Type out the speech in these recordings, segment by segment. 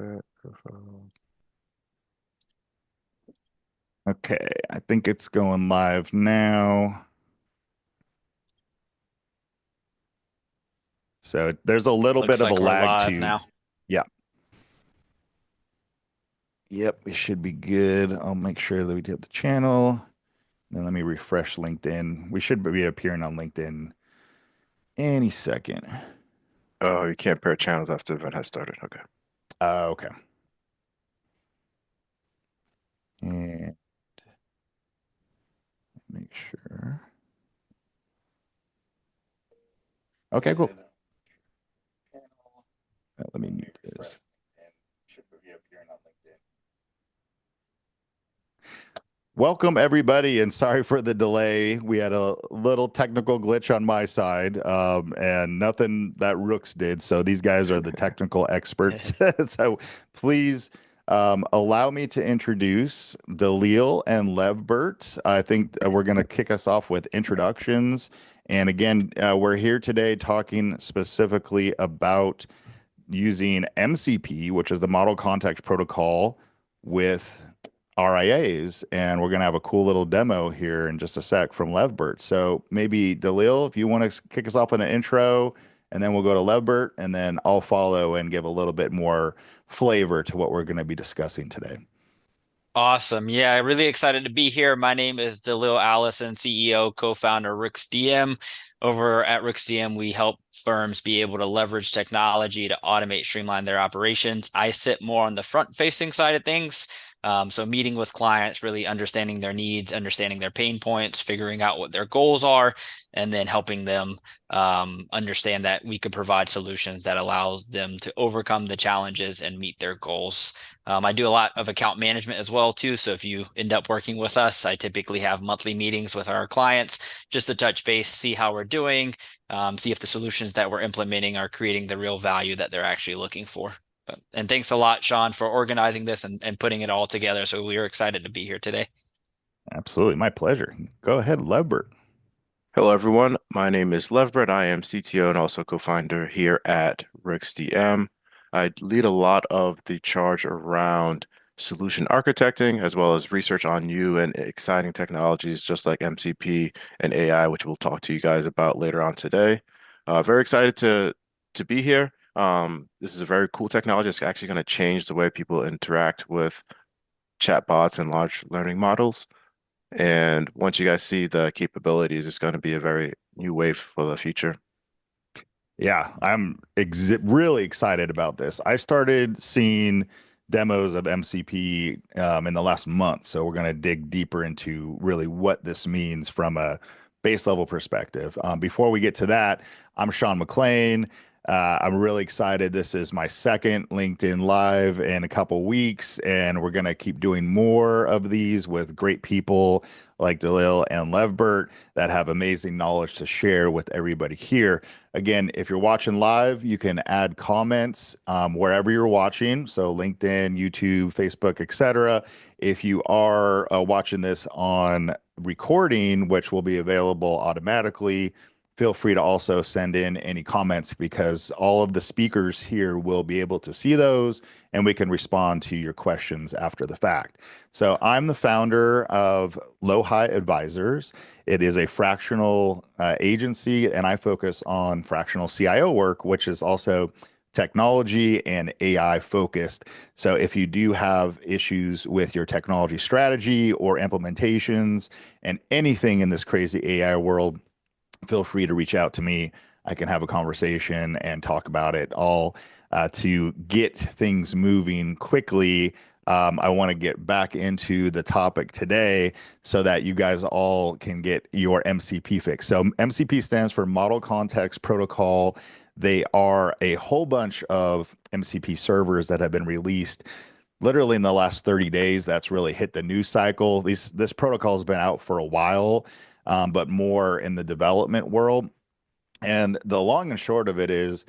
that. Okay, I think it's going live now. So there's a little bit Looks of a like we're lag live to, now. yeah. Yep, we should be good. I'll make sure that we have the channel. Then let me refresh LinkedIn. We should be appearing on LinkedIn any second. Oh, you can't pair channels after the event has started. Okay. Okay. And make sure. Okay, cool. Let me mute this. Welcome, everybody, and sorry for the delay. We had a little technical glitch on my side, and nothing that Rooks did. So these guys are the technical experts. So please allow me to introduce Dalil and Levbert. I think we're going to kick us off with introductions. And again, we're here today talking specifically about using MCP, which is the Model Context Protocol, with RIAs. And we're going to have a cool little demo here in just a sec from Levbert. So maybe Dalil, if you want to kick us off with an intro, and then we'll go to Levbert, and then I'll follow and give a little bit more flavor to what we're going to be discussing today. Awesome. Yeah, really excited to be here. My name is Dalil Allison, CEO, co-founder Rooks DM. Over at Rooks DM, we help firms be able to leverage technology to automate, streamline their operations. I sit more on the front-facing side of things. So meeting with clients, really understanding their needs, understanding their pain points, figuring out what their goals are, and then helping them understand that we could provide solutions that allows them to overcome the challenges and meet their goals. I do a lot of account management as well too. So if you end up working with us, I typically have monthly meetings with our clients just to touch base, see how we're doing, see if the solutions that we're implementing are creating the real value that they're actually looking for. And thanks a lot, Sean, for organizing this and putting it all together. So we are excited to be here today. Absolutely. My pleasure. Go ahead, Levbert. Hello, everyone. My name is Levbert. I am CTO and also co-founder here at Rix DM. I lead a lot of the charge around solution architecting as well as research on new and exciting technologies just like MCP and AI, which we'll talk to you guys about later on today. Very excited to be here. This is a very cool technology. It's actually going to change the way people interact with chatbots and large learning models. And once you guys see the capabilities, it's going to be a very new wave for the future. Yeah, I'm really excited about this. I started seeing demos of MCP in the last month, so we're going to dig deeper into really what this means from a base level perspective. Before we get to that, I'm Sean McLean. I'm really excited. This is my second LinkedIn Live in a couple weeks, and we're going to keep doing more of these with great people like Dalil and Levbert that have amazing knowledge to share with everybody here. Again, if you're watching live, you can add comments wherever you're watching. So LinkedIn, YouTube, Facebook, etc. If you are watching this on recording, which will be available automatically, feel free to also send in any comments because all of the speakers here will be able to see those and we can respond to your questions after the fact. So I'm the founder of Low High Advisors. It is a fractional agency, and I focus on fractional CIO work, which is also technology and AI focused. So if you do have issues with your technology strategy or implementations and anything in this crazy AI world, feel free to reach out to me. I can have a conversation and talk about it all to get things moving quickly. I want to get back into the topic today so that you guys all can get your MCP fix. So MCP stands for Model Context Protocol. They are a whole bunch of MCP servers that have been released literally in the last 30 days. That's really hit the news cycle. This protocol has been out for a while, but more in the development world. And the long and short of it is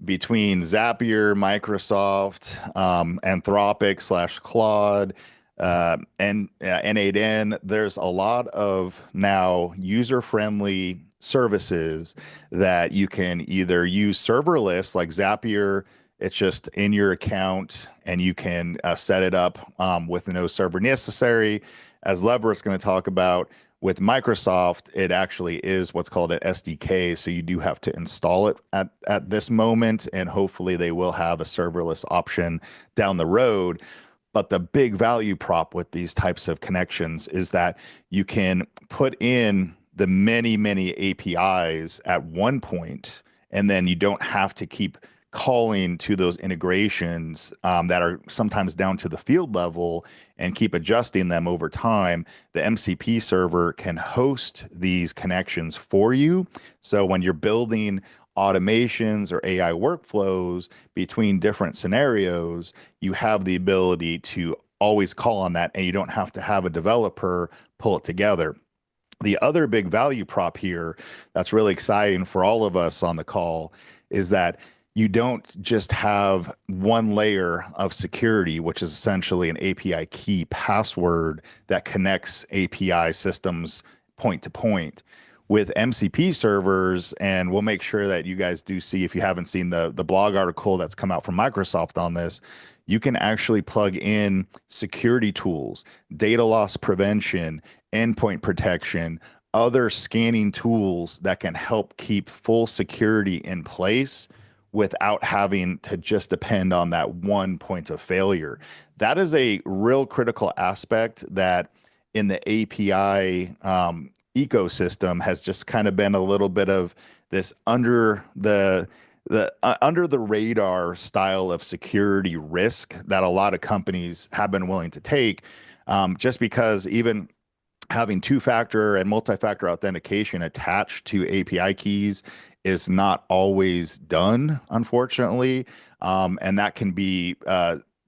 between Zapier, Microsoft, Anthropic slash Claude, and N8N, there's a lot of now user-friendly services that you can either use serverless like Zapier It's just in your account, and you can set it up with no server necessary. As Lever's going to talk about, with Microsoft, it actually is what's called an SDK. So you do have to install it at this moment, and hopefully they will have a serverless option down the road. But the big value prop with these types of connections is that you can put in the many, many APIs at one point, and then you don't have to keep calling to those integrations that are sometimes down to the field level and keep adjusting them over time. The MCP server can host these connections for you. So when you're building automations or AI workflows between different scenarios, you have the ability to always call on that, and you don't have to have a developer pull it together. The other big value prop here that's really exciting for all of us on the call is that you don't just have one layer of security, which is essentially an API key password that connects API systems point to point. With MCP servers, and we'll make sure that you guys do see, if you haven't seen the blog article that's come out from Microsoft on this, you can actually plug in security tools, data loss prevention, endpoint protection, other scanning tools that can help keep full security in place without having to just depend on that one point of failure. That is a real critical aspect that in the API ecosystem has just kind of been a little bit of this under the radar style of security risk that a lot of companies have been willing to take, just because even having two-factor and multi-factor authentication attached to API keys is not always done, unfortunately. And that can be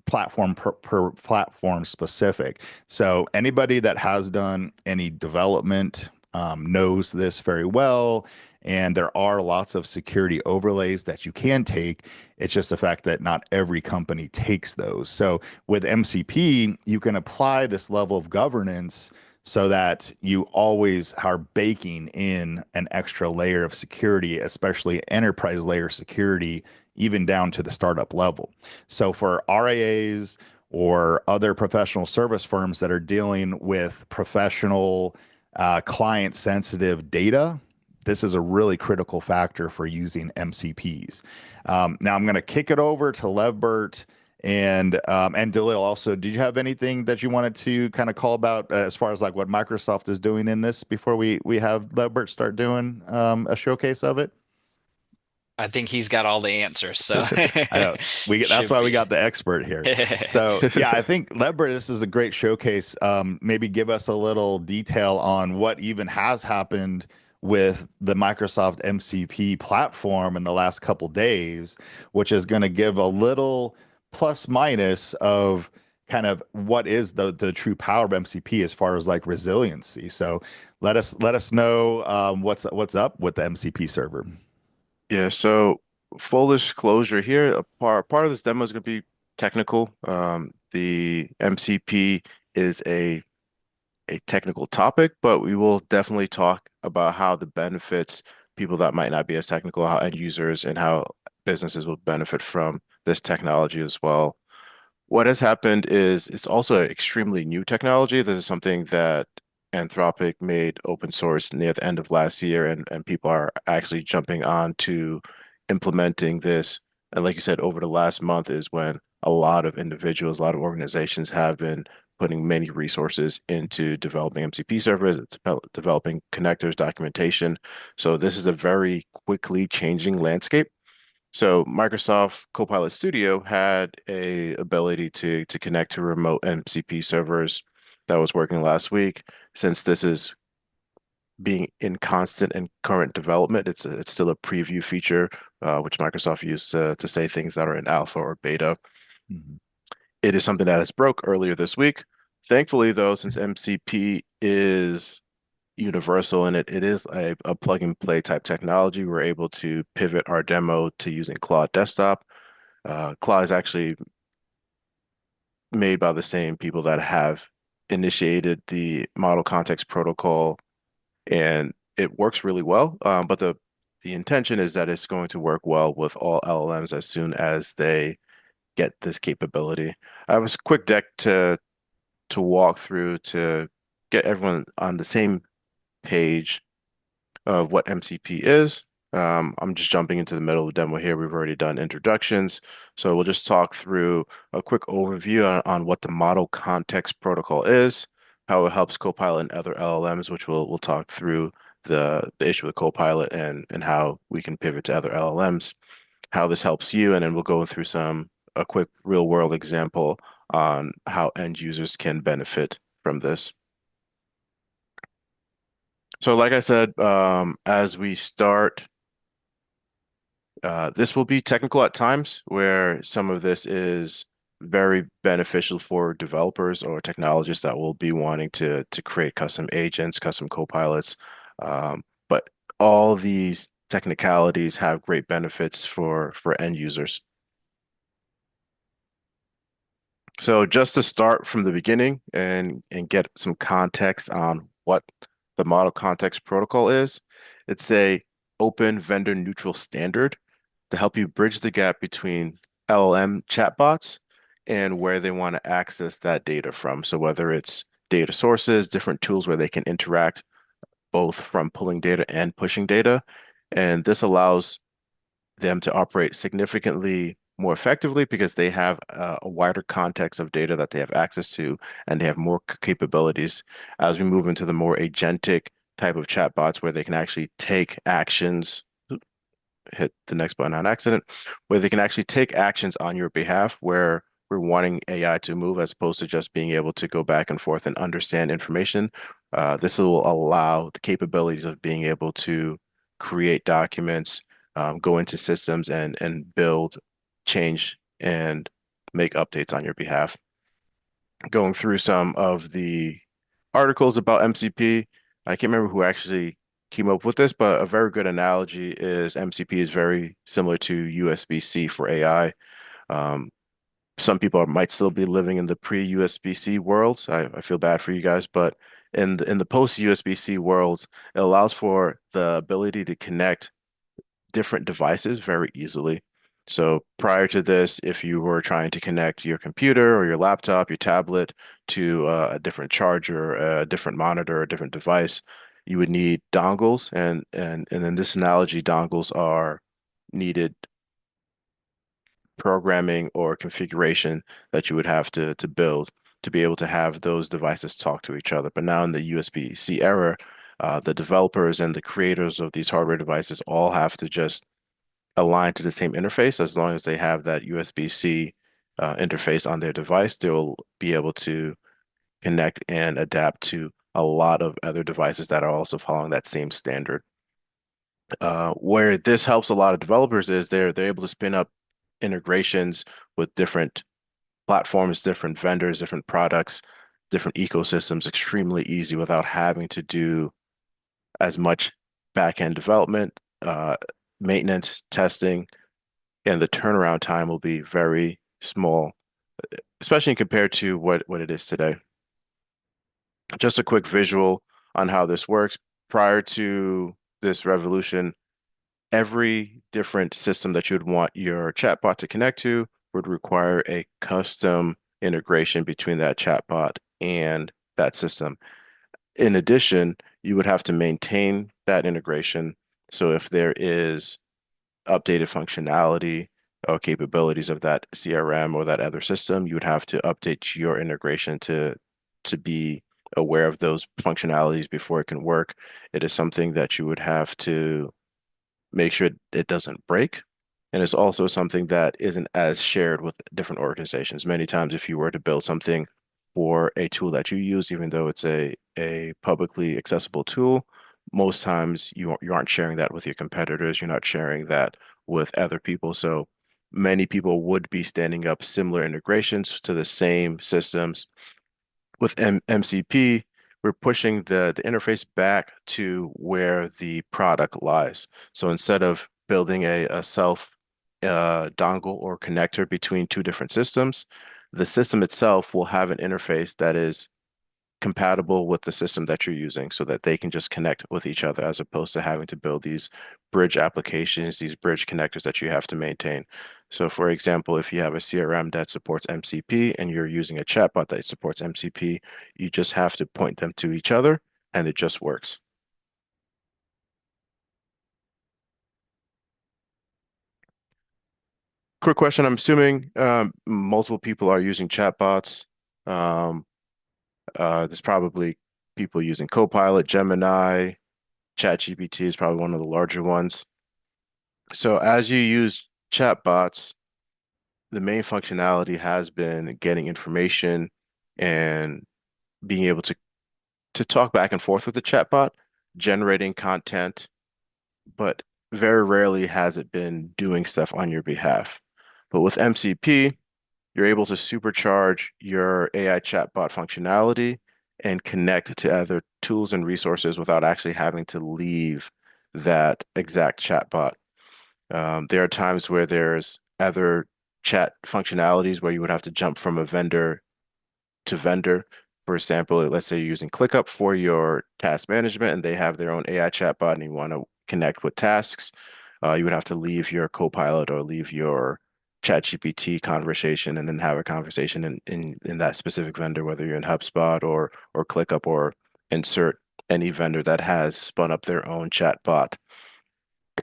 platform per platform specific. So anybody that has done any development knows this very well. And there are lots of security overlays that you can take. It's just the fact that not every company takes those. So with MCP, you can apply this level of governance so that you always are baking in an extra layer of security, especially enterprise layer security, even down to the startup level. So for RIAs or other professional service firms that are dealing with professional client sensitive data, this is a really critical factor for using MCPs. Now I'm going to kick it over to Levbert and Dalil. Also, did you have anything that you wanted to kind of call about as far as like what Microsoft is doing in this before we have Levbert start doing a showcase of it? I think he's got all the answers, so I know that's should why we be. got the expert here. So yeah, I think Lever, this is a great showcase. Maybe give us a little detail on what even has happened with the Microsoft MCP platform in the last couple days, which is going to give a little plus minus of kind of what is the true power of MCP as far as like resiliency. So let us know what's up with the MCP server. Yeah, so full disclosure here, a part of this demo is going to be technical. The MCP is a technical topic, but we will definitely talk about how the benefits people that might not be as technical, how end users and how businesses will benefit from this technology as well. What has happened is it's also an extremely new technology. This is something that Anthropic made open source near the end of last year, and people are actually jumping on to implementing this. And like you said, over the last month is when a lot of individuals, a lot of organizations have been putting many resources into developing MCP servers, developing connectors, documentation. So this is a very quickly changing landscape. So Microsoft Copilot Studio had a ability to connect to remote MCP servers that was working last week. Since this is being in constant and current development, it's still a preview feature, which Microsoft used to say things that are in alpha or beta. Mhm. It is something that has broke earlier this week. Thankfully, though, since MCP is universal and it is a plug and play type technology, we're able to pivot our demo to using Claude Desktop. Claude is actually made by the same people that have initiated the model context protocol, and it works really well. But the intention is that it's going to work well with all LLMs as soon as they get this capability. I have a quick deck to walk through to get everyone on the same page of what MCP is. I'm just jumping into the middle of the demo here. We've already done introductions, so we'll just talk through a quick overview on what the model context protocol is, how it helps Copilot and other LLMs, which we'll talk through the issue with Copilot and how we can pivot to other LLMs, how this helps you, and then we'll go through a quick real world example on how end users can benefit from this. So like I said, as we start, this will be technical at times where some of this is very beneficial for developers or technologists that will be wanting to create custom agents, custom copilots. But all these technicalities have great benefits for end users. So just to start from the beginning and get some context on what the model context protocol is, it's a open vendor neutral standard to help you bridge the gap between LLM chatbots and where they want to access that data from. So whether it's data sources, different tools where they can interact both from pulling data and pushing data. And this allows them to operate significantly more effectively because they have a wider context of data that they have access to, and they have more capabilities as we move into the more agentic type of chatbots where they can actually take actions, hit the next button on accident, where they can actually take actions on your behalf where we're wanting AI to move as opposed to just being able to go back and forth and understand information. This will allow the capabilities of being able to create documents, go into systems and build, change, and make updates on your behalf. Going through some of the articles about MCP, I can't remember who actually came up with this, but a very good analogy is MCP is very similar to USB-C for AI. Um, some people might still be living in the pre-USB-C worlds. I feel bad for you guys, but in the post-USB-C worlds, it allows for the ability to connect different devices very easily. So prior to this, if you were trying to connect your computer or your laptop, your tablet to a different charger, a different monitor, a different device, you would need dongles, and in this analogy, dongles are needed programming or configuration that you would have to build to be able to have those devices talk to each other. But now in the USB-C era, the developers and the creators of these hardware devices all have to just align to the same interface. As long as they have that USB-C interface on their device, they'll be able to connect and adapt to a lot of other devices that are also following that same standard. Where this helps a lot of developers is they're able to spin up integrations with different platforms, different vendors, different products, different ecosystems extremely easy without having to do as much back-end development, maintenance, testing, and the turnaround time will be very small, especially compared to what it is today. Just a quick visual on how this works. Prior to this revolution, every different system that you'd want your chatbot to connect to would require a custom integration between that chatbot and that system. In addition, you would have to maintain that integration. So if there is updated functionality or capabilities of that CRM or that other system, you would have to update your integration to be aware of those functionalities before it can work. It is something that you would have to make sure it doesn't break. And it's also something that isn't as shared with different organizations. Many times, if you were to build something for a tool that you use, even though it's a publicly accessible tool, most times you aren't sharing that with your competitors. You're not sharing that with other people. So many people would be standing up similar integrations to the same systems. With MCP, we're pushing the interface back to where the product lies. So instead of building a self dongle or connector between two different systems, the system itself will have an interface that is compatible with the system that you're using so that they can just connect with each other as opposed to having to build these bridge applications, these bridge connectors that you have to maintain. So for example, if you have a CRM that supports MCP and you're using a chatbot that supports MCP, you just have to point them to each other and it just works. Quick question. I'm assuming multiple people are using chatbots. Um, there's probably people using Copilot, Gemini, ChatGPT is probably one of the larger ones. So as you use chatbots, the main functionality has been getting information and being able to talk back and forth with the chatbot, generating content, but very rarely has it been doing stuff on your behalf. But with MCP, you're able to supercharge your AI chatbot functionality and connect to other tools and resources without actually having to leave that exact chatbot. There are times where there's other chat functionalities where you would have to jump from a vendor to vendor. For example, let's say you're using ClickUp for your task management and they have their own AI chatbot and you want to connect with tasks. You would have to leave your Copilot or leave your ChatGPT conversation and then have a conversation in that specific vendor, whether you're in HubSpot or ClickUp or insert any vendor that has spun up their own chatbot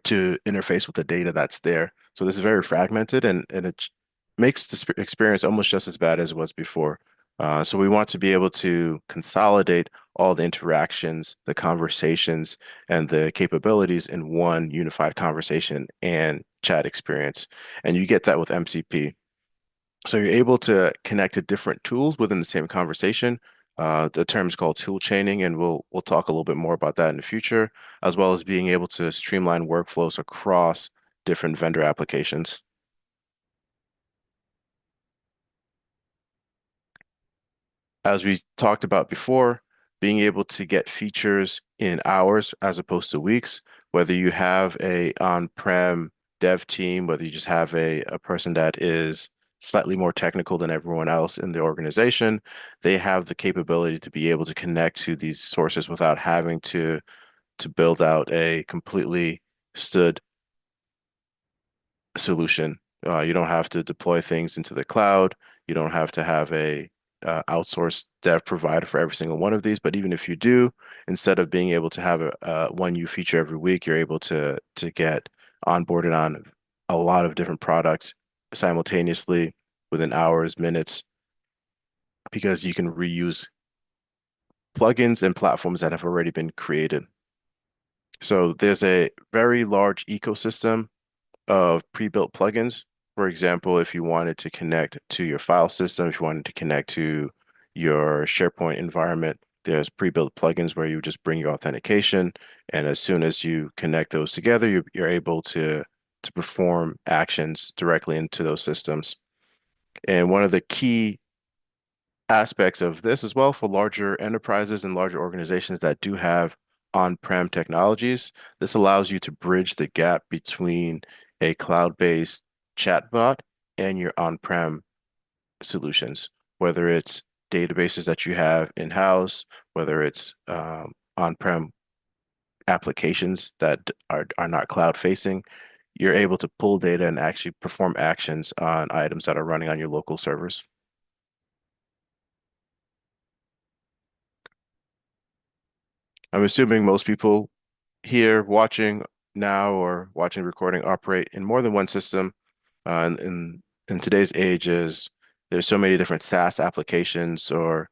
to interface with the data that's there. So this is very fragmented and it makes the experience almost just as bad as it was before. So we want to be able to consolidate all the interactions, the conversations, and the capabilities in one unified conversation and chat experience. And you get that with MCP. So you're able to connect to different tools within the same conversation. The term is called tool chaining, and we'll talk a little bit more about that in the future, as well as being able to streamline workflows across different vendor applications. As we talked about before, being able to get features in hours as opposed to weeks, whether you have a on-prem dev team, whether you just have a person that is slightly more technical than everyone else in the organization, they have the capability to be able to connect to these sources without having to build out a completely stood solution. You don't have to deploy things into the cloud. You don't have to have a outsourced dev provider for every single one of these. But even if you do, instead of being able to have one new feature every week, you're able to get onboarded on a lot of different products simultaneously within hours, minutes, because you can reuse plugins and platforms that have already been created. So there's a very large ecosystem of pre-built plugins. For example, if you wanted to connect to your file system, if you wanted to connect to your SharePoint environment, there's pre-built plugins where you just bring your authentication, and as soon as you connect those together, you're able to perform actions directly into those systems. And one of the key aspects of this as well for larger enterprises and larger organizations that do have on-prem technologies. This allows you to bridge the gap between a cloud-based chatbot and your on-prem solutions, whether it's databases that you have in-house, whether it's on-prem applications that are not cloud-facing. You're able to pull data and actually perform actions on items that are running on your local servers. I'm assuming most people here watching now or watching the recording operate in more than one system. In today's age is there's so many different SaaS applications or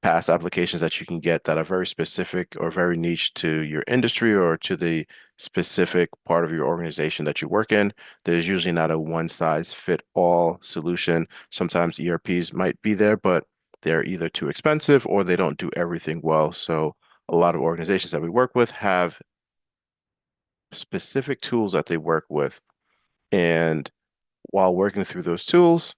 PaaS applications that you can get that are very specific or very niche to your industry or to the specific part of your organization that you work in. There's usually not a one size fit all solution. Sometimes ERPs might be there, but they're either too expensive or they don't do everything well. So a lot of organizations that we work with have specific tools that they work with. And while working through those tools,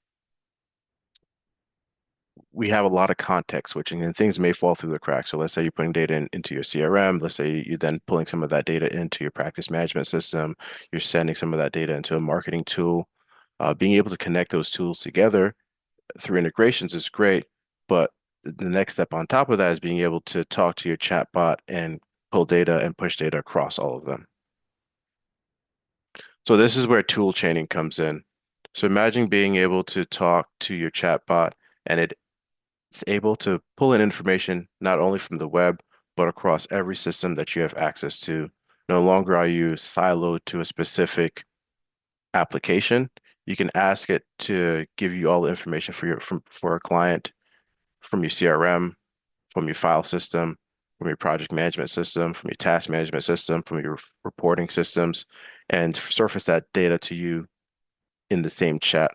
we have a lot of context switching and things may fall through the cracks. So let's say you're putting data into your CRM. Let's say you're then pulling some of that data into your practice management system. You're sending some of that data into a marketing tool. Being able to connect those tools together through integrations is great, but the next step on top of that is being able to talk to your chatbot and pull data and push data across all of them. So this is where tool chaining comes in. So imagine being able to talk to your chatbot and it's able to pull in information not only from the web, but across every system that you have access to. No longer are you siloed to a specific application. You can ask it to give you all the information for a client from your CRM, from your file system, from your project management system, from your task management system, from your reporting systems, and surface that data to you in the same chat.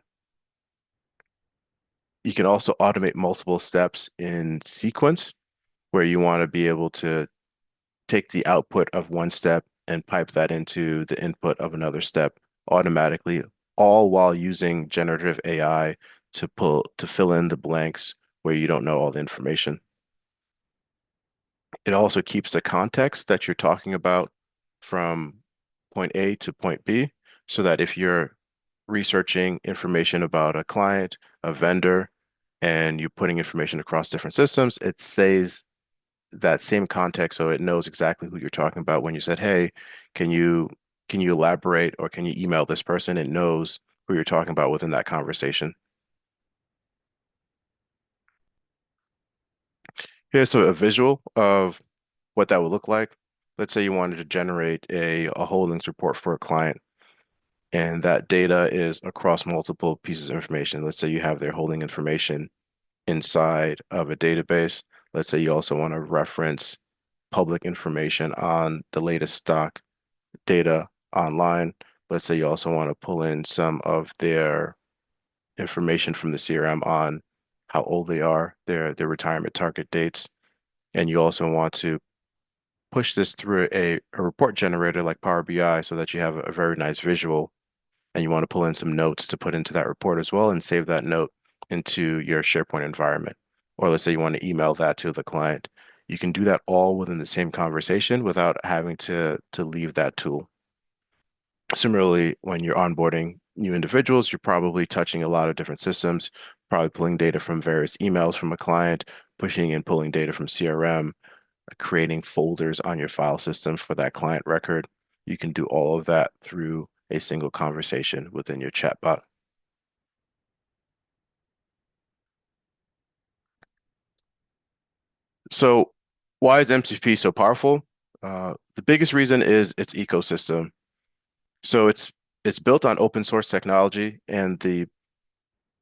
You can also automate multiple steps in sequence where you want to be able to take the output of one step and pipe that into the input of another step automatically, all while using generative AI to fill in the blanks where you don't know all the information. It also keeps the context that you're talking about from point A to point B, so that if you're researching information about a client, a vendor, and you're putting information across different systems, it stays that same context so it knows exactly who you're talking about when you said, "Hey, can you can you elaborate or can you email this person?" It knows who you're talking about within that conversation. Here's a visual of what that would look like. Let's say you wanted to generate a holdings report for a client, and that data is across multiple pieces of information. Let's say you have their holding information inside of a database. Let's say you also want to reference public information on the latest stock data online. Let's say you also want to pull in some of their information from the CRM on how old they are, their retirement target dates, and you also want to push this through a report generator like Power BI so that you have a very nice visual and you want to pull in some notes to put into that report as well and save that note into your SharePoint environment. Or let's say you want to email that to the client. You can do that all within the same conversation without having to leave that tool. Similarly, when you're onboarding new individuals, you're probably touching a lot of different systems, probably pulling data from various emails from a client, pushing and pulling data from CRM, creating folders on your file system for that client record. You can do all of that through a single conversation within your chatbot. So why is MCP so powerful? The biggest reason is its ecosystem. So it's built on open source technology and the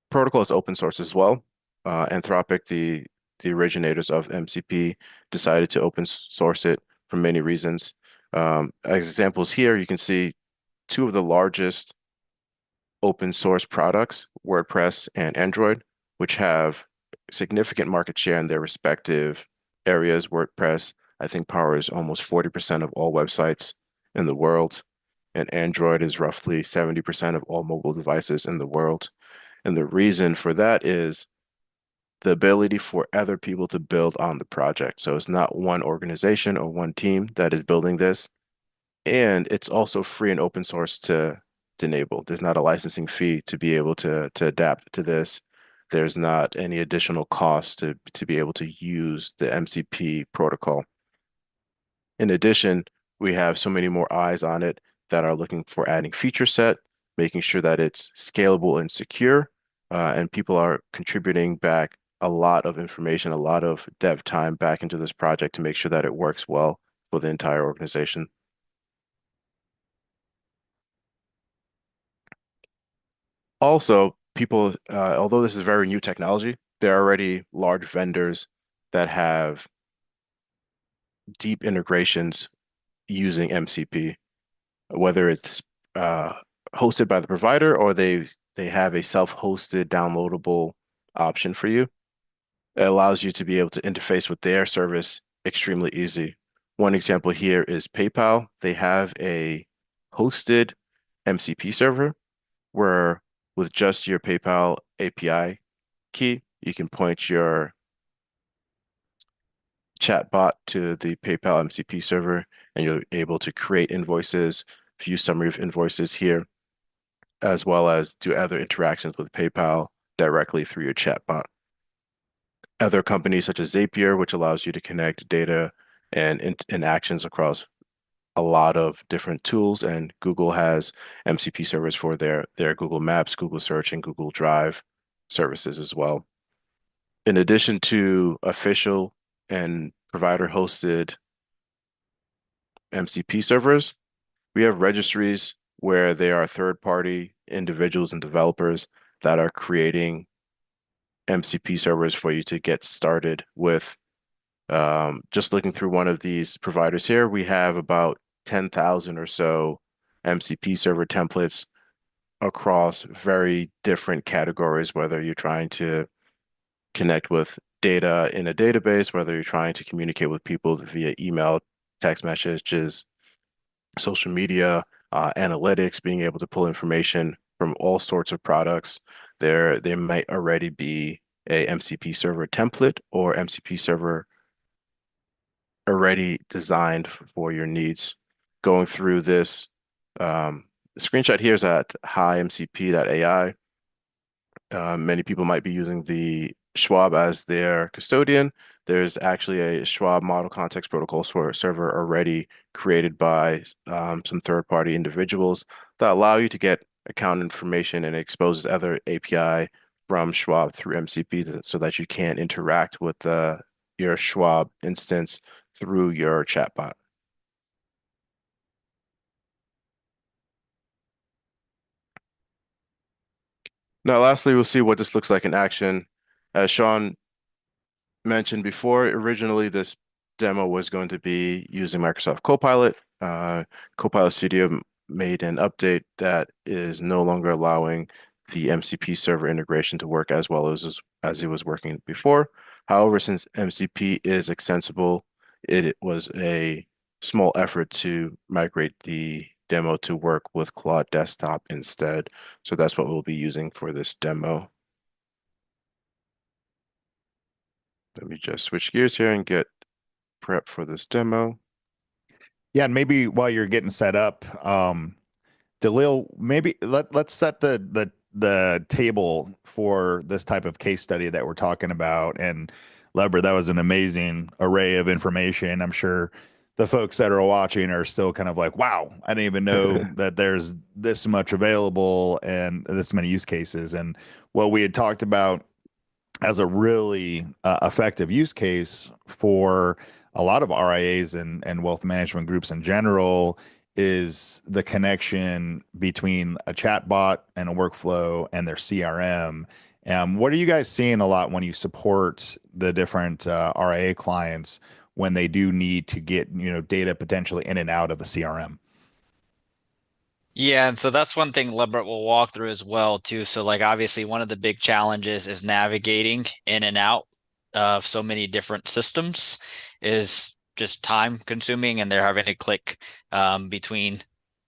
protocol is open source as well. Anthropic, the originators of MCP, decided to open source it for many reasons. As examples here, you can see two of the largest open source products, WordPress and Android, which have significant market share in their respective areas. WordPress, I think, powers almost 40% of all websites in the world, and Android is roughly 70% of all mobile devices in the world. And the reason for that is the ability for other people to build on the project. So it's not one organization or one team that is building this. And it's also free and open source to enable. There's not a licensing fee to be able to adapt to this. There's not any additional cost to be able to use the MCP protocol. In addition, we have so many more eyes on it that are looking for adding feature set, making sure that it's scalable and secure, and people are contributing back a lot of information, a lot of dev time back into this project to make sure that it works well for the entire organization. Also, people, although this is very new technology, there are already large vendors that have deep integrations using MCP, whether it's uh, hosted by the provider or they have a self-hosted downloadable option for you. It allows you to be able to interface with their service extremely easy. One example here is PayPal. They have a hosted MCP server where with just your PayPal API key, you can point your chatbot to the PayPal MCP server and you're able to create invoices, view summary of invoices here, as well as do other interactions with PayPal directly through your chatbot. other companies such as Zapier, which allows you to connect data and actions across a lot of different tools. And Google has MCP servers for their Google Maps, Google Search, and Google Drive services as well. In addition to official and provider hosted MCP servers, we have registries where they are third-party individuals and developers that are creating MCP servers for you to get started with. Just looking through one of these providers here, we have about 10,000 or so MCP server templates across very different categories, whether you're trying to connect with data in a database, whether you're trying to communicate with people via email, text messages, social media, analytics, being able to pull information from all sorts of products. There might already be a MCP server template or MCP server already designed for your needs. Going through this, the screenshot here is at highmcp.ai. Many people might be using the Schwab as their custodian. There's actually a Schwab Model Context Protocol server already created by some third-party individuals that allow you to get account information and exposes other API from Schwab through MCP so that you can interact with your Schwab instance through your chatbot. Now, lastly, we'll see what this looks like in action. As Sean mentioned before, originally this demo was going to be using Microsoft Copilot. Copilot Studio made an update that is no longer allowing the MCP server integration to work as well as it was working before. However, since MCP is extensible, it was a small effort to migrate the demo to work with Claude Desktop instead. So that's what we'll be using for this demo. Let me just switch gears here and get prep for this demo. Yeah, and maybe while you're getting set up, Dalil, maybe let's set the table for this type of case study that we're talking about. And Leber, that was an amazing array of information. I'm sure the folks that are watching are still kind of like, wow, I didn't even know that there's this much available and this many use cases. And what we had talked about as a really effective use case for a lot of RIAs and wealth management groups in general is the connection between a chatbot and a workflow and their CRM. What are you guys seeing a lot when you support the different RIA clients when they do need to get, data potentially in and out of a CRM? Yeah, and so that's one thing Lebret will walk through as well too. So like obviously one of the big challenges is navigating in and out of so many different systems is just time consuming and they're having to click between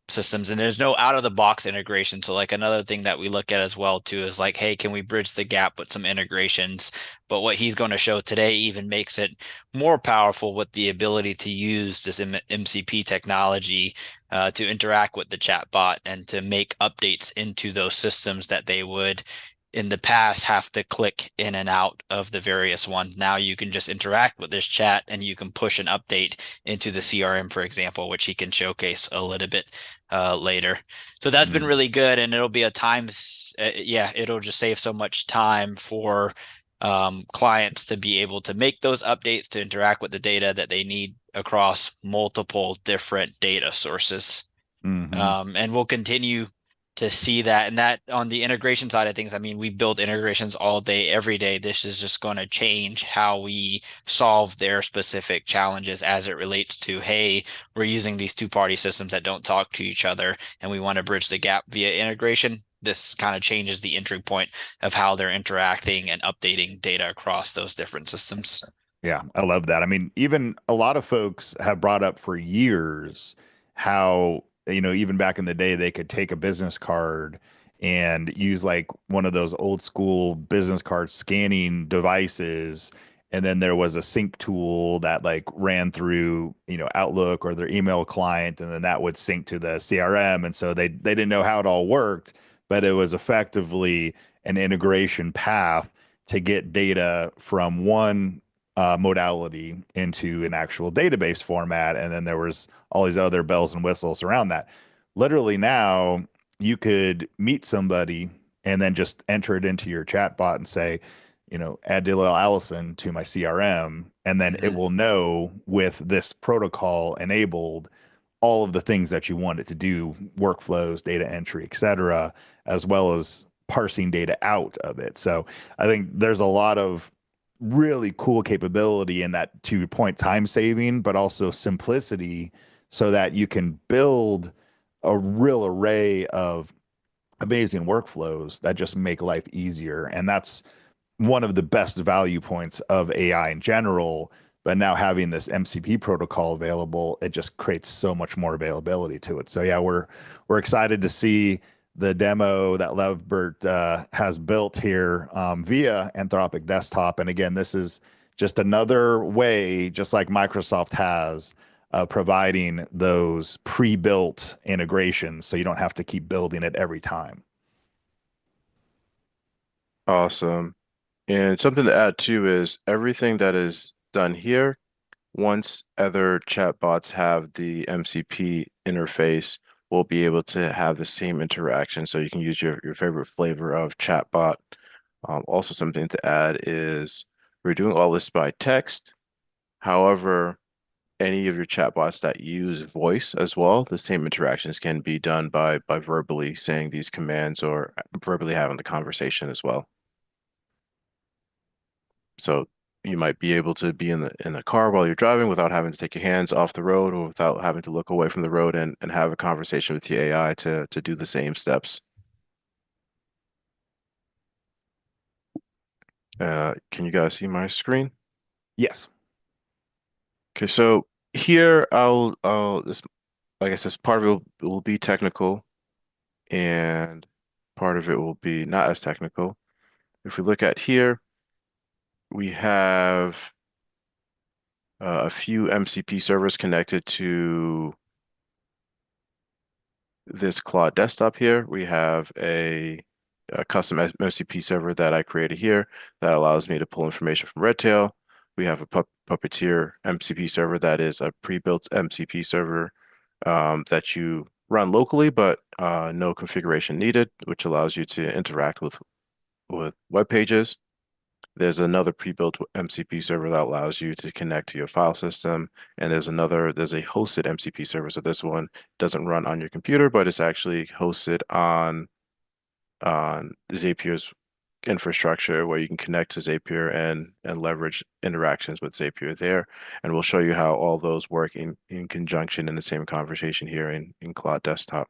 systems and there's no out of the box integration. So like another thing that we look at as well too is like, hey, can we bridge the gap with some integrations? But what he's going to show today even makes it more powerful with the ability to use this MCP technology to interact with the chatbot and to make updates into those systems that they would in the past have to click in and out of the various ones. Now you can just interact with this chat and you can push an update into the CRM, for example, which he can showcase a little bit later. So that's been really good. And it'll be a yeah, it'll just save so much time for clients to be able to make those updates to interact with the data that they need across multiple different data sources. Mm-hmm. And we'll continue to see that. And that on the integration side of things, I mean, we build integrations all day, every day. This is just going to change how we solve their specific challenges as it relates to, hey, we're using these two-party systems that don't talk to each other, and we want to bridge the gap via integration. This kind of changes the entry point of how they're interacting and updating data across those different systems. Yeah, I love that. I mean, even a lot of folks have brought up for years how, even back in the day, they could take a business card and use like one of those old school business card scanning devices. And then there was a sync tool that like ran through, Outlook or their email client, and then that would sync to the CRM. And so they didn't know how it all worked, but it was effectively an integration path to get data from one modality into an actual database format. And then there was all these other bells and whistles around that. Literally now you could meet somebody and then just enter it into your chatbot and say, add Dale Allison to my CRM, and then it Mhm. will know with this protocol enabled all of the things that you want it to do, workflows, data entry, et cetera, as well as parsing data out of it. So I think there's a lot of really cool capability in that, to your point, time saving, but also simplicity so that you can build a real array of amazing workflows that just make life easier. And that's one of the best value points of AI in general. But now having this MCP protocol available, it just creates so much more availability to it. So yeah, we're excited to see the demo that Levbert has built here via Anthropic Desktop. And again, this is just another way, just like Microsoft has, providing those pre-built integrations, so you don't have to keep building it every time. Awesome. And something to add too is everything that is done here, once other chatbots have the MCP interface, we'll be able to have the same interaction. So you can use your favorite flavor of chatbot. Also, something to add is we're doing all this by text. However, any of your chatbots that use voice as well, the same interactions can be done by verbally saying these commands or verbally having the conversation as well. So you might be able to be in a car while you're driving without having to take your hands off the road or without having to look away from the road and have a conversation with your AI to do the same steps. Can you guys see my screen? Yes. Okay, so here I'll this like I said, part of it will be technical and part of it will be not as technical. If we look at here, we have a few MCP servers connected to this Claude desktop here. We have a custom MCP server that I created here that allows me to pull information from Redtail. We have a Puppeteer MCP server that is a pre-built MCP server that you run locally, but no configuration needed, which allows you to interact with web pages. There's another pre-built MCP server that allows you to connect to your file system. And there's a hosted MCP server. So this one doesn't run on your computer, but it's actually hosted on Zapier's infrastructure where you can connect to Zapier and leverage interactions with Zapier there. And we'll show you how all those work in conjunction in the same conversation here in Cloud Desktop.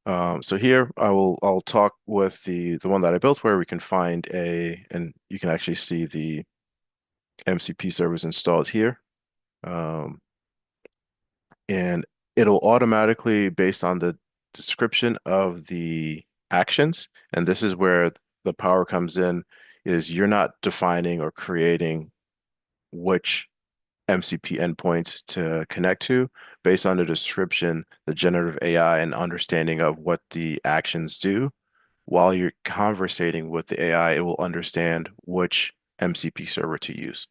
So here I'll talk with the one that I built where we can find and you can actually see the MCP servers installed here. Um, and it'll automatically, based on the description of the actions, and this is where the power comes in, is you're not defining or creating which MCP endpoints to connect to. Based on the description, the generative AI and understanding of what the actions do, while you're conversating with the AI, it will understand which MCP server to use.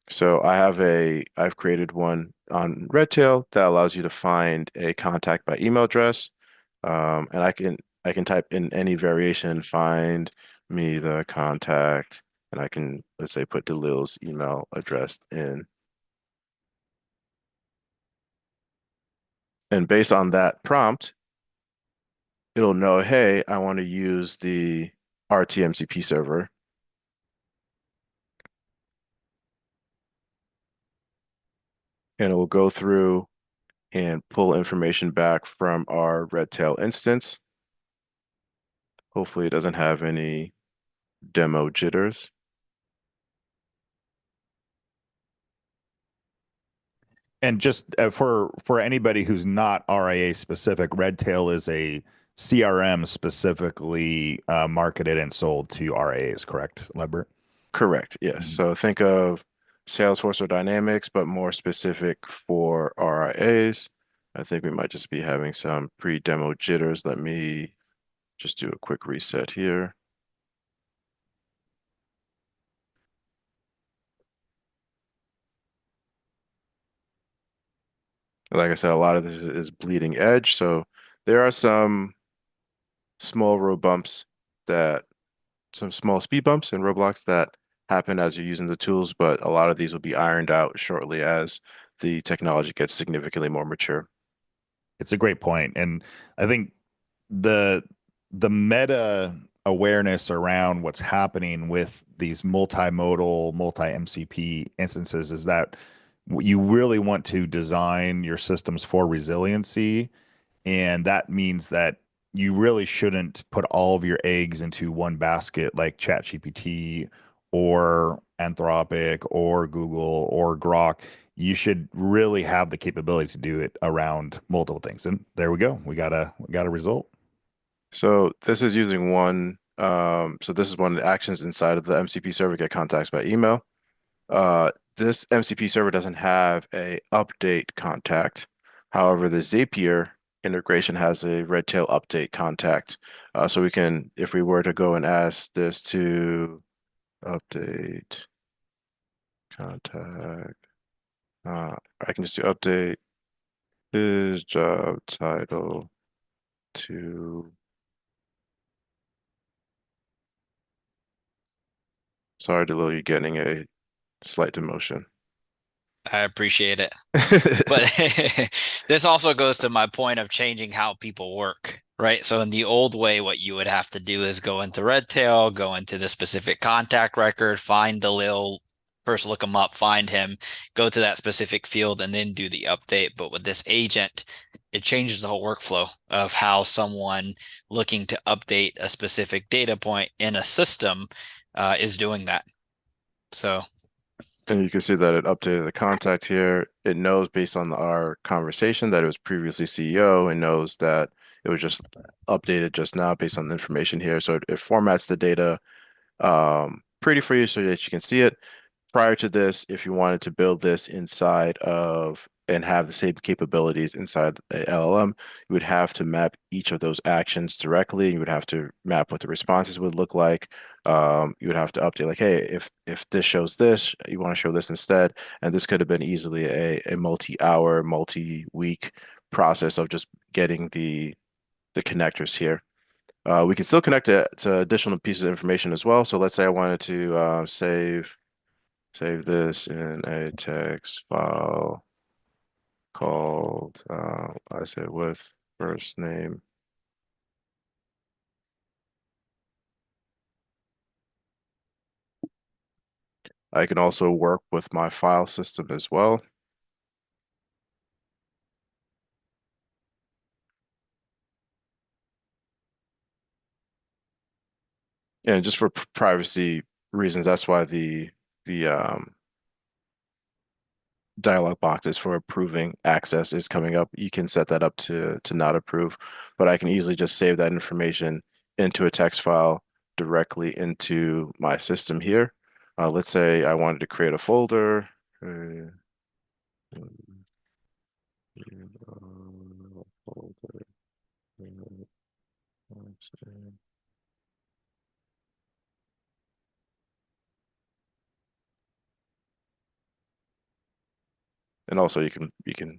So I've created one on Redtail that allows you to find a contact by email address. And I can type in any variation, find me the contact, and I can, let's say, put Delil's email address in. And based on that prompt, it'll know, hey, I want to use the RTMCP server. And it will go through and pull information back from our Redtail instance. Hopefully it doesn't have any demo jitters. And just for anybody who's not RIA specific, Redtail is a CRM specifically marketed and sold to RIAs, correct, Lebert? Correct, yes. Mhm. So think of Salesforce or Dynamics, but more specific for RIAs. I think we might just be having some pre-demo jitters. Let me just do a quick reset here. Like I said, a lot of this is bleeding edge. So there are small road bumps that some small speed bumps in Roblox that happen as you're using the tools, but a lot of these will be ironed out shortly as the technology gets significantly more mature. It's a great point, and I think the the meta awareness around what's happening with these multimodal, multi MCP instances is that you really want to design your systems for resiliency, and that means that you really shouldn't put all of your eggs into one basket like ChatGPT or Anthropic or Google or Grok. You should really have the capability to do it around multiple things. And there we go. We got a result. So this is using so this is one of the actions inside of the MCP server, get contacts by email. This MCP server doesn't have a update contact. However, the Zapier integration has a Redtail update contact. So we can, if we were to go and ask this to update contact, I can just do update his job title to, sorry, Delil, you're getting a slight demotion. I appreciate it. But this also goes to my point of changing how people work, right? So in the old way, what you would have to do is go into Redtail, go into the specific contact record, find the Lil, first look him up, find him, go to that specific field, and then do the update. But with this agent, it changes the whole workflow of how someone looking to update a specific data point in a system is doing that. So And you can see that it updated the contact here. It knows based on our conversation that it was previously CEO and knows that it was just updated just now based on the information here. So it formats the data pretty for you so that you can see it. Prior to this, if you wanted to build this inside of and have the same capabilities inside a LLM, you would have to map each of those actions directly. You would have to map what the responses would look like. You would have to update like, hey, if this shows this, you want to show this instead. And this could have been easily a multi-hour, multi-week process of just getting the connectors here. We can still connect to additional pieces of information as well. So let's say I wanted to save this in a text file called I say with first name. I can also work with my file system as well. And just for privacy reasons, that's why the dialog boxes for approving access is coming up. You can set that up to not approve, but I can easily just save that information into a text file directly into my system here. Let's say I wanted to create a folder. Folder. And also you can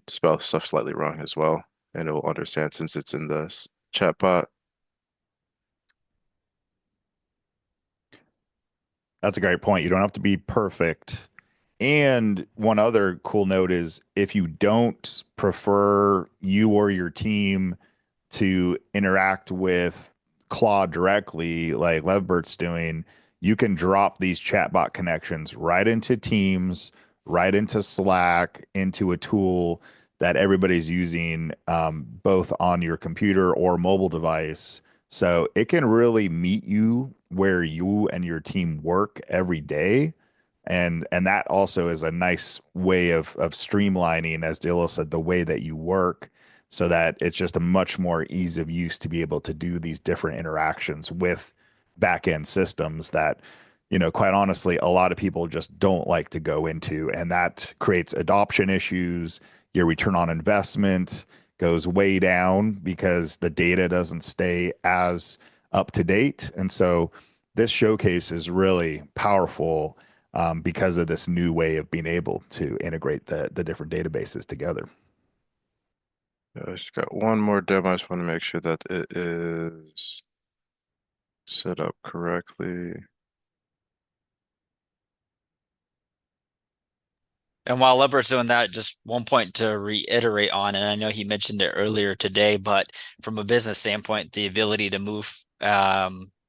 spell stuff slightly wrong as well, and it will understand since it's in the chat bot. That's a great point. You don't have to be perfect. And one other cool note is if you don't prefer you or your team to interact with Claude directly, like Levbert's doing, you can drop these chatbot connections right into Teams, right into Slack, into a tool that everybody's using, both on your computer or mobile device. So it can really meet you where you and your team work every day. And that also is a nice way of streamlining, as Dilo said, the way that you work so that it's just a much more ease of use to be able to do these different interactions with back end systems that, quite honestly, a lot of people just don't like to go into. And that creates adoption issues. Your return on investment goes way down because the data doesn't stay as up to date. And so this showcase is really powerful, because of this new way of being able to integrate the different databases together. I just got one more demo. I just want to make sure that it is set up correctly. And while Lebert's doing that, just one point to reiterate on, and I know he mentioned it earlier today, but from a business standpoint, the ability to move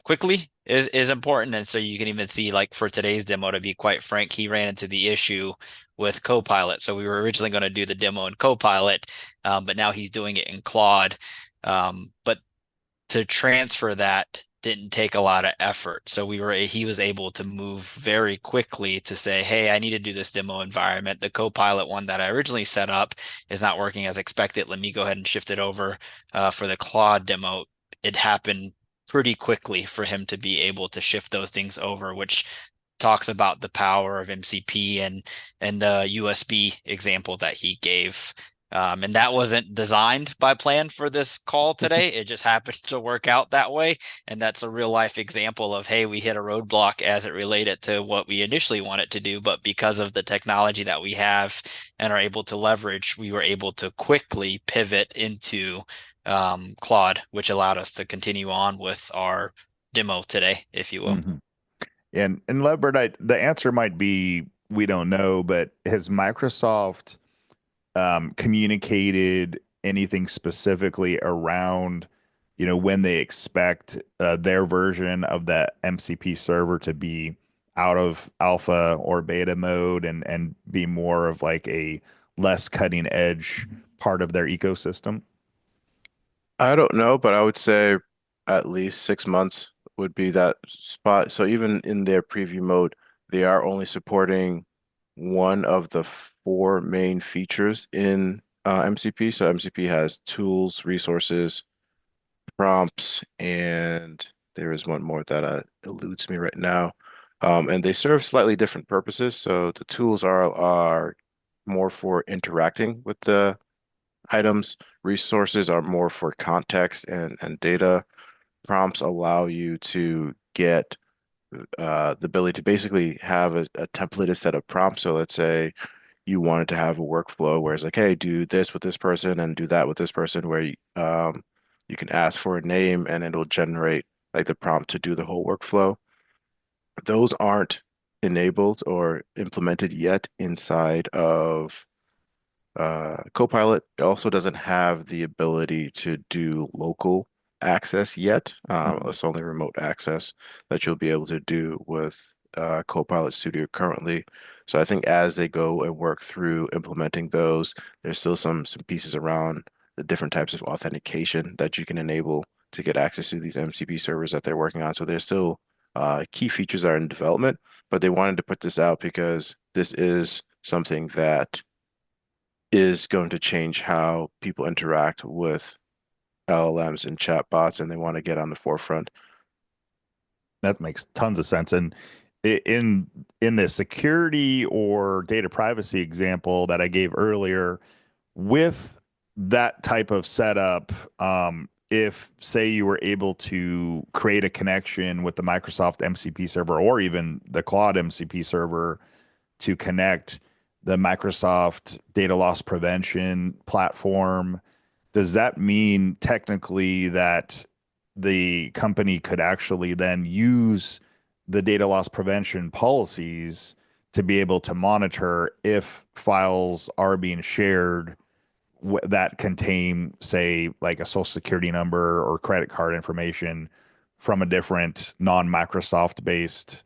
quickly is important. And so you can even see, like for today's demo, to be quite frank, he ran into the issue with Copilot. So we were originally going to do the demo in Copilot, but now he's doing it in Claude. But to transfer that didn't take a lot of effort. So he was able to move very quickly to say, hey, I need to do this demo environment. The Copilot one that I originally set up is not working as expected. Let me go ahead and shift it over for the Claude demo. It happened pretty quickly for him to be able to shift those things over, which talks about the power of MCP and the USB example that he gave. And that wasn't designed by plan for this call today. It just happened to work out that way. And that's a real life example of, hey, we hit a roadblock as it related to what we initially wanted to do. But because of the technology that we have and are able to leverage, we were able to quickly pivot into Claude, which allowed us to continue on with our demo today, if you will. Mhm. And Leopard, the answer might be we don't know, but has Microsoft communicated anything specifically around, when they expect their version of the MCP server to be out of alpha or beta mode and be more of like a less cutting edge part of their ecosystem? I don't know, but I would say at least 6 months would be that spot. So even in their preview mode, they are only supporting one of the four main features in MCP. So MCP has tools, resources, prompts, and there is one more that eludes me right now. And they serve slightly different purposes. So the tools are more for interacting with the items. Resources are more for context and data. Prompts allow you to get the ability to basically have a templated set of prompts. So let's say you wanted to have a workflow where it's like, hey, do this with this person and do that with this person, where you can ask for a name and it'll generate like the prompt to do the whole workflow. Those aren't enabled or implemented yet inside of Copilot. Also doesn't have the ability to do local access yet. Mhm. It's only remote access that you'll be able to do with Copilot Studio currently. So I think as they go and work through implementing those, there's still some pieces around the different types of authentication that you can enable to get access to these MCP servers that they're working on. So there's still key features that are in development, but they wanted to put this out because this is something that is going to change how people interact with LLMs and chatbots, and they want to get on the forefront. That makes tons of sense. And in the security or data privacy example that I gave earlier, with that type of setup, if say you were able to create a connection with the Microsoft MCP server or even the Claude MCP server to connect the Microsoft data loss prevention platform, does that mean technically that the company could actually then use the data loss prevention policies to be able to monitor if files are being shared that contain, say, like a social security number or credit card information from a different non-Microsoft based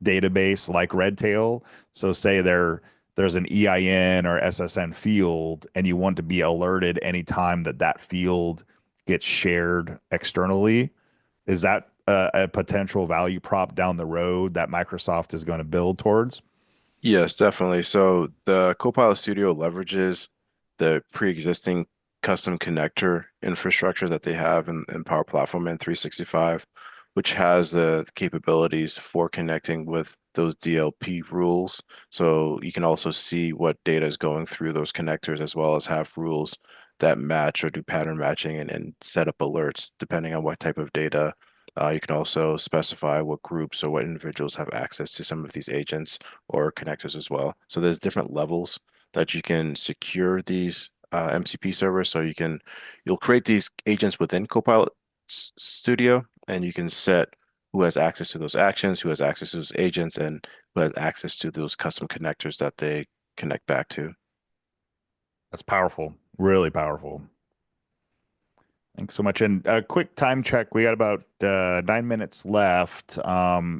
database like Redtail? So say there's an EIN or SSN field and you want to be alerted anytime that field gets shared externally. Is that a potential value prop down the road that Microsoft is going to build towards? Yes, definitely. So the Copilot Studio leverages the pre-existing custom connector infrastructure that they have in Power Platform and 365, which has the capabilities for connecting with those DLP rules. So you can also see what data is going through those connectors, as well as have rules that match or do pattern matching and set up alerts depending on what type of data. You can also specify what groups or what individuals have access to some of these agents or connectors as well. So there's different levels that you can secure these MCP server. So you'll create these agents within Copilot Studio, and you can set who has access to those actions, who has access to those agents, and who has access to those custom connectors that they connect back to. That's powerful, really powerful. Thanks so much. And a quick time check. We got about 9 minutes left.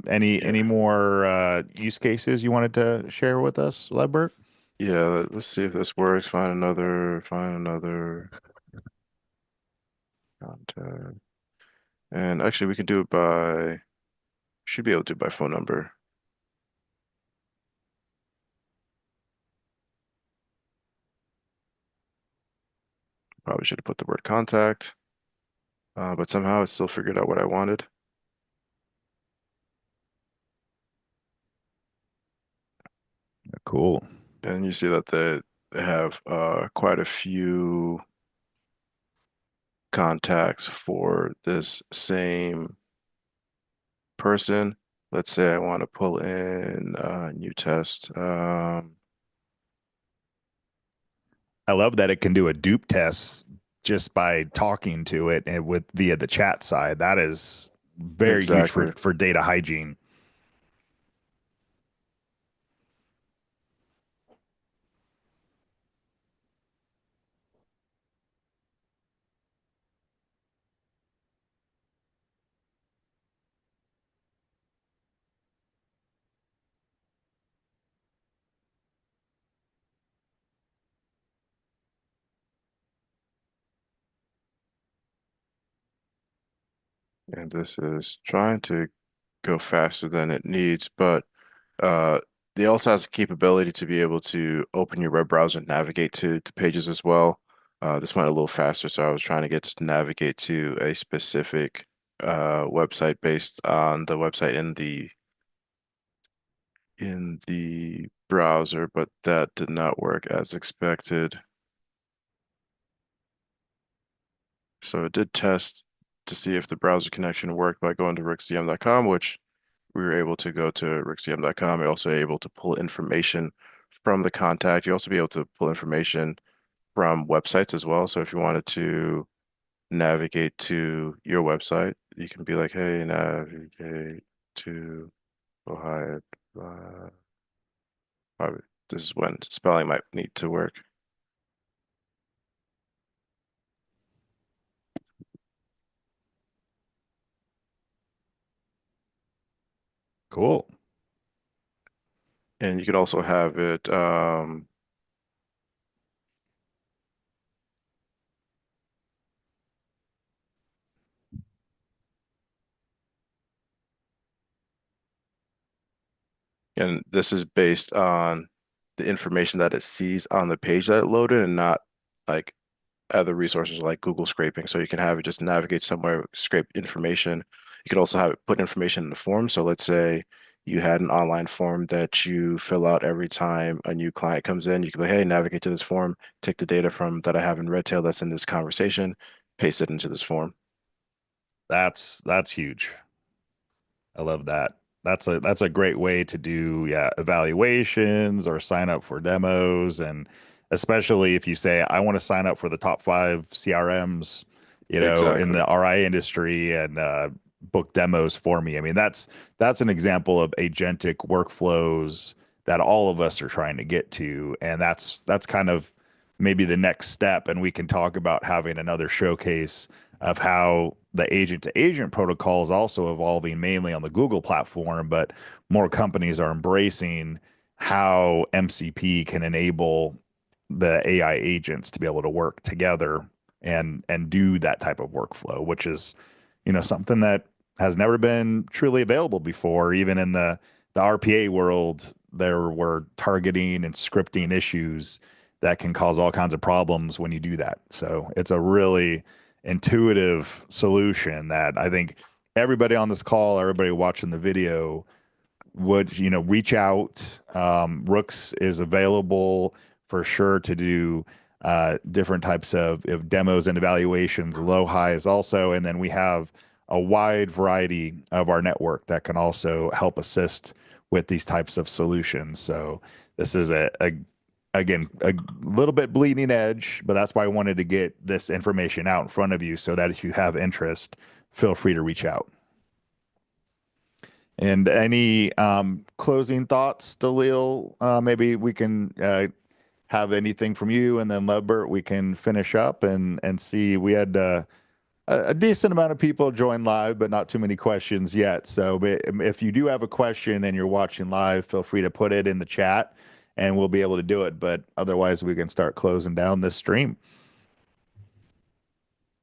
Any Yeah. more use cases you wanted to share with us, Ledbert? Yeah, let's see if this works. Find another contact. And actually we can do it by, should be able to do it by phone number. Probably should have put the word contact, but somehow it still figured out what I wanted. Cool. And you see that they have quite a few contacts for this same person. Let's say I want to pull in a new test. I love that it can do a dupe test just by talking to it and with via the chat side. That is very huge Exactly. for data hygiene. And this is trying to go faster than it needs, but uh, it also has the capability to be able to open your web browser and navigate to pages as well. This went a little faster, so I was trying to get to navigate to a specific website based on the website in the browser, but that did not work as expected. So it did test to see if the browser connection worked by going to ricksdm.com, which we were able to go to ricksdm.com. You're also able to pull information from the contact. You also be able to pull information from websites as well. So if you wanted to navigate to your website, you can be like, hey, navigate to Ohio. Probably, this is when spelling might need to work. Cool. And you could also have it, and this is based on the information that it sees on the page that it loaded and not like other resources like Google scraping. So you can have it just navigate somewhere, scrape information. You could also have it put information in the form. So let's say you had an online form that you fill out every time a new client comes in. You can be, hey, navigate to this form, take the data from that I have in Redtail that's in this conversation, paste it into this form. That's huge. I love that. That's a great way to do, yeah, evaluations or sign up for demos. And especially if you say, I want to sign up for the top 5 CRMs, in Exactly. the RIA industry and book demos for me. I mean, that's an example of agentic workflows that all of us are trying to get to. And that's kind of maybe the next step. And we can talk about having another showcase of how the agent to agent protocol is also evolving mainly on the Google platform, but more companies are embracing how MCP can enable the AI agents to be able to work together and do that type of workflow, which is, something that has never been truly available before. Even in the RPA world, there were targeting and scripting issues that can cause all kinds of problems when you do that. So it's a really intuitive solution that I think everybody on this call, everybody watching the video would, reach out. Rooks is available for sure to do different types of demos and evaluations. Low highs also, and then we have a wide variety of our network that can also help assist with these types of solutions. So this is a again, a little bit bleeding edge, but that's why I wanted to get this information out in front of you so that if you have interest, feel free to reach out. And any closing thoughts, Dalil? Maybe we can have anything from you, and then Lebert, we can finish up and see. We had a decent amount of people join live, but not too many questions yet. So if you do have a question and you're watching live, feel free to put it in the chat, and we'll be able to do it. But otherwise, we can start closing down this stream.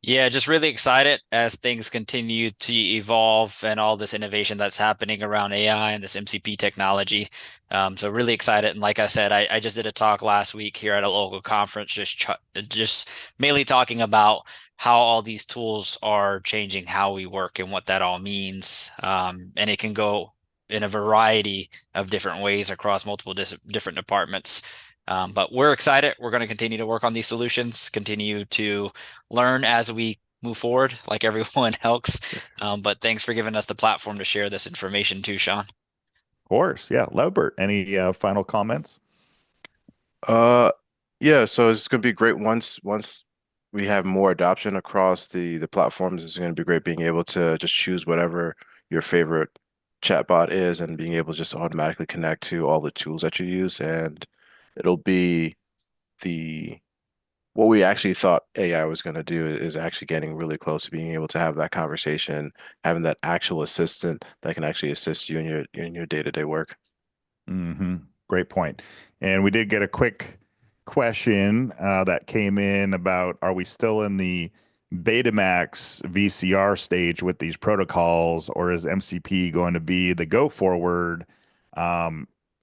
Yeah, just really excited as things continue to evolve and all this innovation that's happening around AI and this MCP technology. So really excited. And like I said, I just did a talk last week here at a local conference, just mainly talking about how all these tools are changing how we work and what that all means. And it can go in a variety of different ways across multiple different departments. But we're excited. We're going to continue to work on these solutions, continue to learn as we move forward, like everyone else. But thanks for giving us the platform to share this information too, Sean. Of course, yeah. Lebert, any final comments? Uh, yeah, so it's going to be great once we have more adoption across the platforms. It's going to be great being able to just choose whatever your favorite chatbot is and being able to just automatically connect to all the tools that you use. And it'll be the what we actually thought AI was going to do is actually getting really close to being able to have that conversation, having that actual assistant that can actually assist you in your day-to-day work. Mm-hmm. Great point. And we did get a quick question that came in about, are we still in the Betamax VCR stage with these protocols, or is MCP going to be the go forward,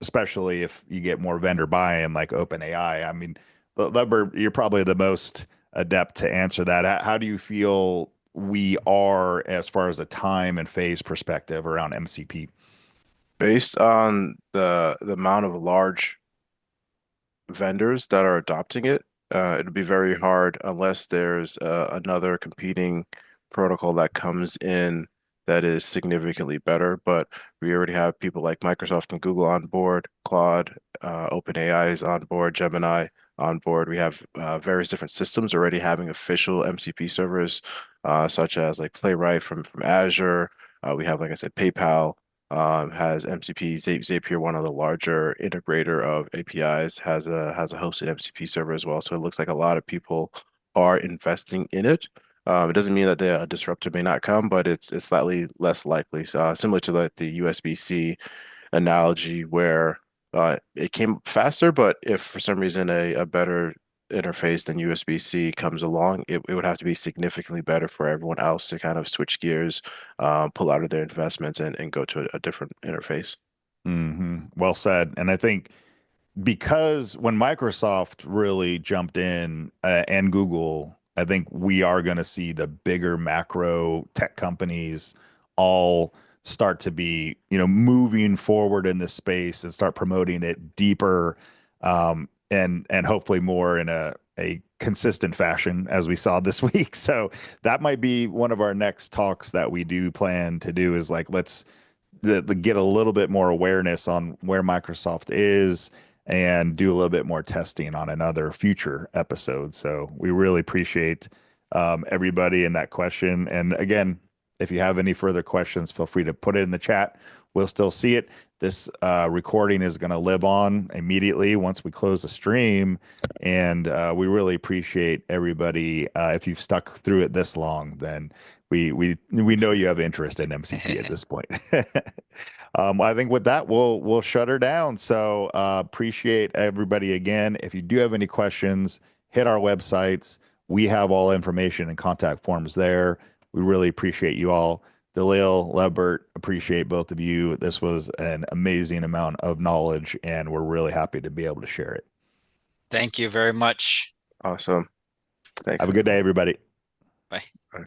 especially if you get more vendor buy-in like OpenAI? I mean, Leber, you're probably the most adept to answer that. How do you feel we are as far as a time and phase perspective around MCP? Based on the amount of large vendors that are adopting it, it'll be very hard unless there's another competing protocol that comes in that is significantly better. But we already have people like Microsoft and Google on board, Claude, OpenAI is on board, Gemini on board. We have various different systems already having official MCP servers, such as like Playwright from Azure. We have, like I said, PayPal has MCP. Zapier, one of the larger integrator of APIs, has a hosted MCP server as well. So it looks like a lot of people are investing in it. It doesn't mean that the disruptor may not come, but it's slightly less likely. So similar to the USB-C analogy, where it came faster, but if for some reason a better interface than USB-C comes along, it would have to be significantly better for everyone else to kind of switch gears, pull out of their investments and go to a different interface. Well said. And I think because when Microsoft really jumped in and Google, I think we are going to see the bigger macro tech companies all start to be, moving forward in this space and start promoting it deeper, and hopefully more in a consistent fashion as we saw this week. So that might be one of our next talks that we do plan to do, is like, let's get a little bit more awareness on where Microsoft is and do a little bit more testing on another future episode. So we really appreciate everybody in that question. And again, if you have any further questions, feel free to put it in the chat. We'll still see it. This recording is going to live on immediately once we close the stream. And we really appreciate everybody. If you've stuck through it this long, then we know you have interest in MCP at this point. I think with that, we'll shut her down. So appreciate everybody again. If you do have any questions, hit our websites. We have all information and contact forms there. We really appreciate you all. Dalil, Lebert, appreciate both of you. This was an amazing amount of knowledge, and we're really happy to be able to share it. Thank you very much. Awesome. Thanks, Have a good day, everyone. everybody. Bye.